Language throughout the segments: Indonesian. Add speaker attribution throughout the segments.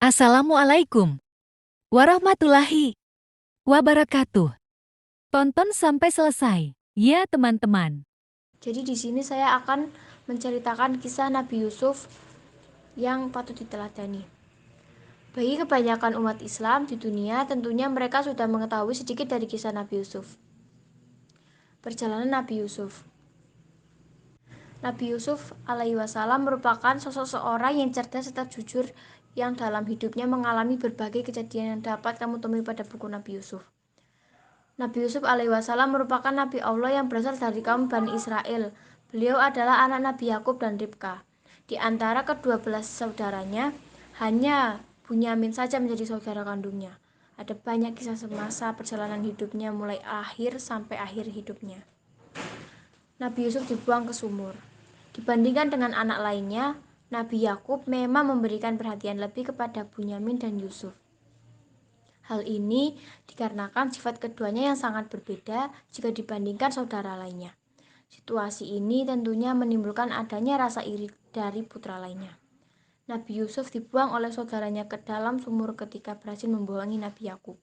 Speaker 1: Assalamualaikum warahmatullahi wabarakatuh. Tonton sampai selesai, ya teman-teman.
Speaker 2: Jadi di sini saya akan menceritakan kisah Nabi Yusuf yang patut diteladani. Bagi kebanyakan umat Islam di dunia, tentunya mereka sudah mengetahui sedikit dari kisah Nabi Yusuf. Perjalanan Nabi Yusuf. Nabi Yusuf alaihi wasallam merupakan sosok seorang yang cerdas serta jujur yang dalam hidupnya mengalami berbagai kejadian yang dapat kamu temui pada buku Nabi Yusuf. Nabi Yusuf alaihi wasallam merupakan Nabi Allah yang berasal dari kaum Bani Israel. Beliau adalah anak Nabi Yakub dan Ribka. Di antara kedua belas saudaranya, hanya Bunyamin saja menjadi saudara kandungnya. Ada banyak kisah semasa perjalanan hidupnya mulai akhir sampai akhir hidupnya. Nabi Yusuf dibuang ke sumur. Dibandingkan dengan anak lainnya, Nabi Yakub memang memberikan perhatian lebih kepada Bunyamin dan Yusuf. Hal ini dikarenakan sifat keduanya yang sangat berbeda jika dibandingkan saudara lainnya. Situasi ini tentunya menimbulkan adanya rasa iri dari putra lainnya. Nabi Yusuf dibuang oleh saudaranya ke dalam sumur ketika berhasil membohongi Nabi Yakub.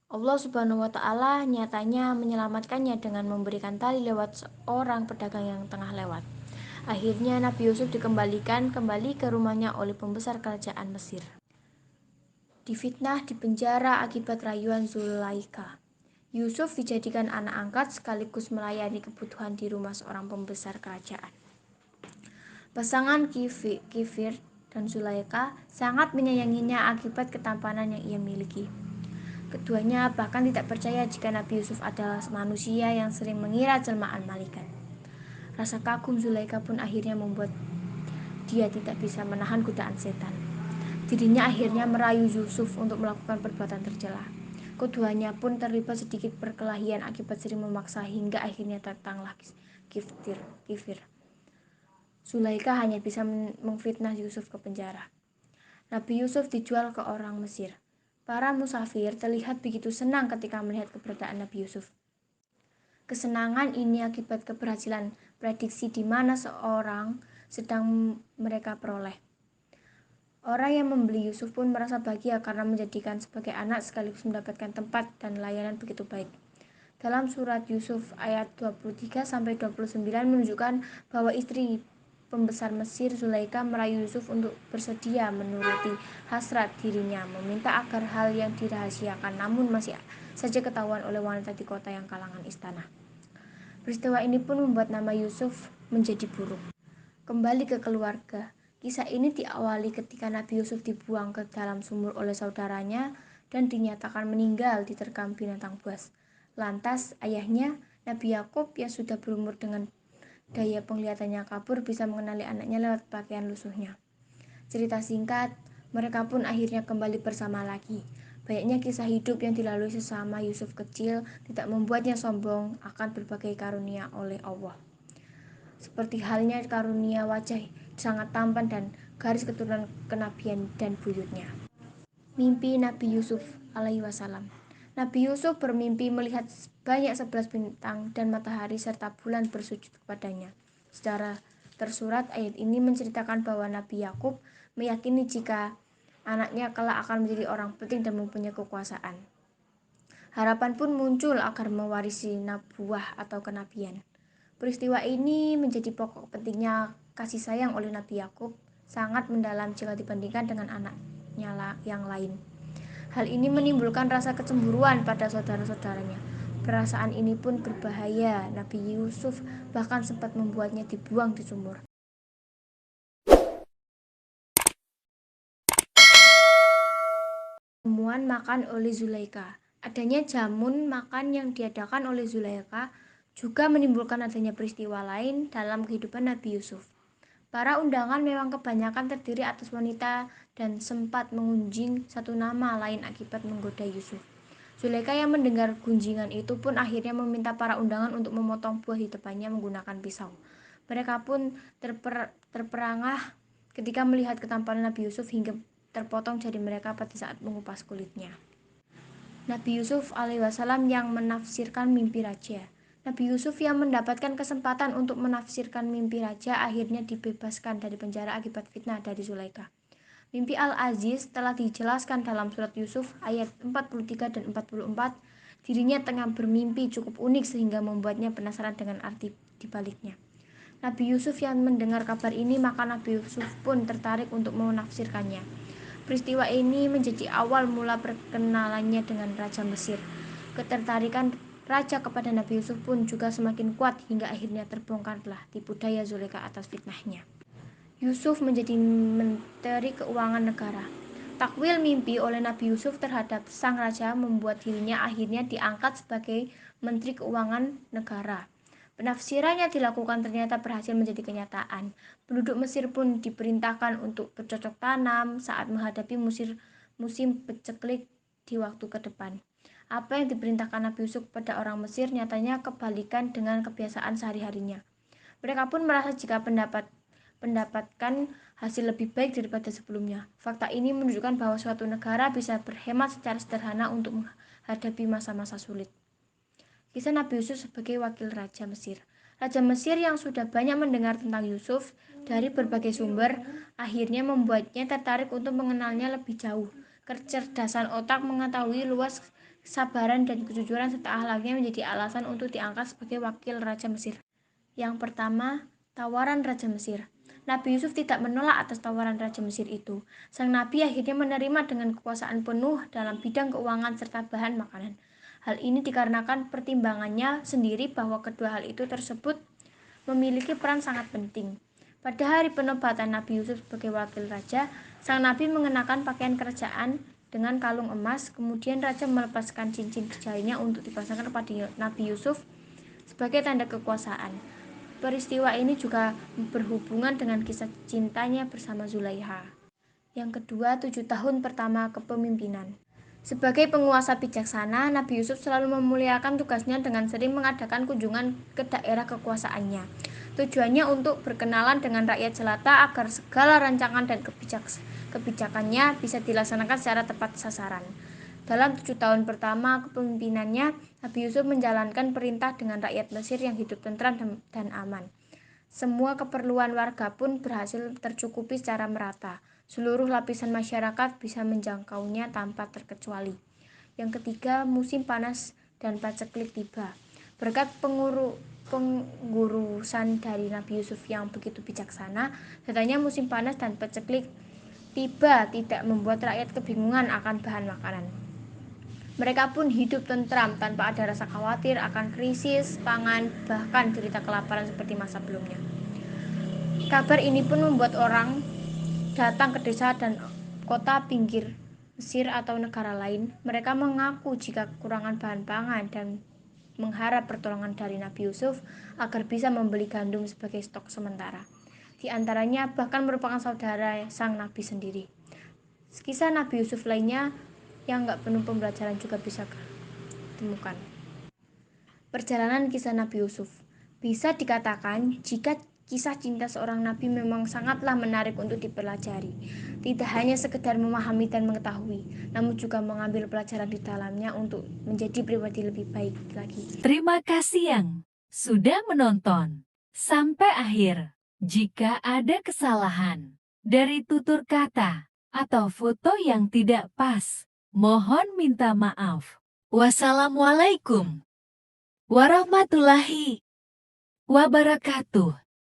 Speaker 2: Allah Subhanahu wa Ta'ala nyatanya menyelamatkannya dengan memberikan tali lewat seorang pedagang yang tengah lewat. Akhirnya Nabi Yusuf dikembalikan kembali ke rumahnya oleh pembesar kerajaan Mesir. Difitnah di penjara akibat rayuan Zulaikha. Yusuf dijadikan anak angkat sekaligus melayani kebutuhan di rumah seorang pembesar kerajaan. Pasangan Kifir dan Zulaikha sangat menyayanginya akibat ketampanan yang ia miliki. Keduanya bahkan tidak percaya jika Nabi Yusuf adalah manusia yang sering mengira jelmaan malaikat. Rasa kagum Zulaikha pun akhirnya membuat dia tidak bisa menahan godaan setan. Dirinya akhirnya merayu Yusuf untuk melakukan perbuatan tercela. Keduanya pun terlibat sedikit perkelahian akibat sering memaksa hingga akhirnya datanglah Kifir. Zulaikha hanya bisa memfitnah Yusuf ke penjara. Nabi Yusuf dijual ke orang Mesir. Para musafir terlihat begitu senang ketika melihat keberadaan Nabi Yusuf. Kesenangan ini akibat keberhasilan prediksi di mana seorang sedang mereka peroleh. Orang yang membeli Yusuf pun merasa bahagia karena menjadikan sebagai anak sekaligus mendapatkan tempat dan layanan begitu baik. Dalam surat Yusuf ayat 23-29 menunjukkan bahwa istri pembesar Mesir Zulaikha merayu Yusuf untuk bersedia menuruti hasrat dirinya, meminta agar hal yang dirahasiakan namun masih saja ketahuan oleh wanita di kota yang kalangan istana. Peristiwa ini pun membuat nama Yusuf menjadi buruk. Kembali ke keluarga. Kisah ini diawali ketika Nabi Yusuf dibuang ke dalam sumur oleh saudaranya dan dinyatakan meninggal diterkam binatang buas. Lantas ayahnya, Nabi Yakub yang sudah berumur dengan daya penglihatannya kabur bisa mengenali anaknya lewat pakaian lusuhnya. Cerita singkat, mereka pun akhirnya kembali bersama lagi. Banyaknya kisah hidup yang dilalui sesama Yusuf kecil tidak membuatnya sombong akan berbagai karunia oleh Allah. Seperti halnya karunia wajah sangat tampan dan garis keturunan kenabian dan buyutnya. Mimpi Nabi Yusuf alaihi wasallam. Nabi Yusuf bermimpi melihat banyak 11 bintang dan matahari serta bulan bersujud kepadanya. Secara tersurat ayat ini menceritakan bahwa Nabi Yakub meyakini jika anaknya kelak akan menjadi orang penting dan mempunyai kekuasaan. Harapan pun muncul agar mewarisi nabuah atau kenabian. Peristiwa ini menjadi pokok pentingnya kasih sayang oleh Nabi Yakub sangat mendalam jika dibandingkan dengan anaknya yang lain. Hal ini menimbulkan rasa kecemburuan pada saudara-saudaranya. Perasaan ini pun berbahaya. Nabi Yusuf bahkan sempat membuatnya dibuang di sumur. Jamuan makan oleh Zulaikha. Adanya jamun makan yang diadakan oleh Zulaikha juga menimbulkan adanya peristiwa lain dalam kehidupan Nabi Yusuf. Para undangan memang kebanyakan terdiri atas wanita dan sempat mengunjing satu nama lain akibat menggoda Yusuf. Zulaikha yang mendengar gunjingan itu pun akhirnya meminta para undangan untuk memotong buah di depannya menggunakan pisau. Mereka pun terperangah ketika melihat ketampanan Nabi Yusuf hingga terpotong jari mereka pada saat mengupas kulitnya. Nabi Yusuf alaihissalam yang menafsirkan mimpi raja. Nabi Yusuf yang mendapatkan kesempatan untuk menafsirkan mimpi raja akhirnya dibebaskan dari penjara akibat fitnah dari Zulaikha. Mimpi Al-Aziz telah dijelaskan dalam surat Yusuf ayat 43 dan 44. Dirinya tengah bermimpi cukup unik sehingga membuatnya penasaran dengan arti dibaliknya. Nabi Yusuf yang mendengar kabar ini, maka Nabi Yusuf pun tertarik untuk menafsirkannya. Peristiwa ini menjadi awal mula perkenalannya dengan Raja Mesir. Ketertarikan Raja kepada Nabi Yusuf pun juga semakin kuat hingga akhirnya terbongkarlah tipu daya Zulaikha atas fitnahnya. Yusuf menjadi Menteri Keuangan Negara. Takwil mimpi oleh Nabi Yusuf terhadap sang raja membuat dirinya akhirnya diangkat sebagai Menteri Keuangan Negara. Penafsirannya dilakukan ternyata berhasil menjadi kenyataan. Penduduk Mesir pun diperintahkan untuk bercocok tanam saat menghadapi musim paceklik di waktu ke depan. Apa yang diperintahkan Nabi Yusuf kepada orang Mesir nyatanya kebalikan dengan kebiasaan sehari-harinya. Mereka pun merasa jika mendapatkan hasil lebih baik daripada sebelumnya. Fakta ini menunjukkan bahwa suatu negara bisa berhemat secara sederhana untuk menghadapi masa-masa sulit. Kisah Nabi Yusuf sebagai wakil Raja Mesir. Raja Mesir yang sudah banyak mendengar tentang Yusuf dari berbagai sumber, akhirnya membuatnya tertarik untuk mengenalnya lebih jauh. Kecerdasan otak, mengetahui luas, kesabaran, dan kejujuran serta akhlaknya menjadi alasan untuk diangkat sebagai wakil Raja Mesir. Yang pertama, tawaran Raja Mesir. Nabi Yusuf tidak menolak atas tawaran Raja Mesir itu. Sang Nabi akhirnya menerima dengan kekuasaan penuh dalam bidang keuangan serta bahan makanan. Hal ini dikarenakan pertimbangannya sendiri bahwa kedua hal itu tersebut memiliki peran sangat penting. Pada hari penobatan Nabi Yusuf sebagai wakil raja, sang Nabi mengenakan pakaian kerajaan dengan kalung emas. Kemudian raja melepaskan cincin di jarinya untuk dipasangkan kepada Nabi Yusuf sebagai tanda kekuasaan. Peristiwa ini juga berhubungan dengan kisah cintanya bersama Zulaikha. Yang kedua, 7 tahun pertama kepemimpinan. Sebagai penguasa bijaksana, Nabi Yusuf selalu memuliakan tugasnya dengan sering mengadakan kunjungan ke daerah kekuasaannya. Tujuannya untuk berkenalan dengan rakyat jelata agar segala rancangan dan kebijakannya bisa dilaksanakan secara tepat sasaran. Dalam 7 tahun pertama kepemimpinannya, Nabi Yusuf menjalankan perintah dengan rakyat Mesir yang hidup tentram dan aman. Semua keperluan warga pun berhasil tercukupi secara merata. Seluruh lapisan masyarakat bisa menjangkaunya tanpa terkecuali. Yang ketiga, musim panas dan paceklik tiba. Berkat pengurusan dari Nabi Yusuf yang begitu bijaksana, katanya musim panas dan paceklik tiba tidak membuat rakyat kebingungan akan bahan makanan. Mereka pun hidup tentram tanpa ada rasa khawatir akan krisis pangan, bahkan derita kelaparan seperti masa sebelumnya. Kabar ini pun membuat orang datang ke desa dan kota pinggir Mesir atau negara lain. Mereka mengaku jika kekurangan bahan pangan dan mengharap pertolongan dari Nabi Yusuf agar bisa membeli gandum sebagai stok sementara. Di antaranya bahkan merupakan saudara sang Nabi sendiri. Kisah Nabi Yusuf lainnya yang nggak penuh pembelajaran juga bisa ditemukan. Perjalanan kisah Nabi Yusuf. Bisa dikatakan jika kisah cinta seorang nabi memang sangatlah menarik untuk dipelajari. Tidak hanya sekedar memahami dan mengetahui, namun juga mengambil pelajaran di dalamnya untuk menjadi pribadi lebih baik lagi.
Speaker 1: Terima kasih yang sudah menonton sampai akhir. Jika ada kesalahan dari tutur kata atau foto yang tidak pas, mohon minta maaf. Wassalamualaikum warahmatullahi wabarakatuh.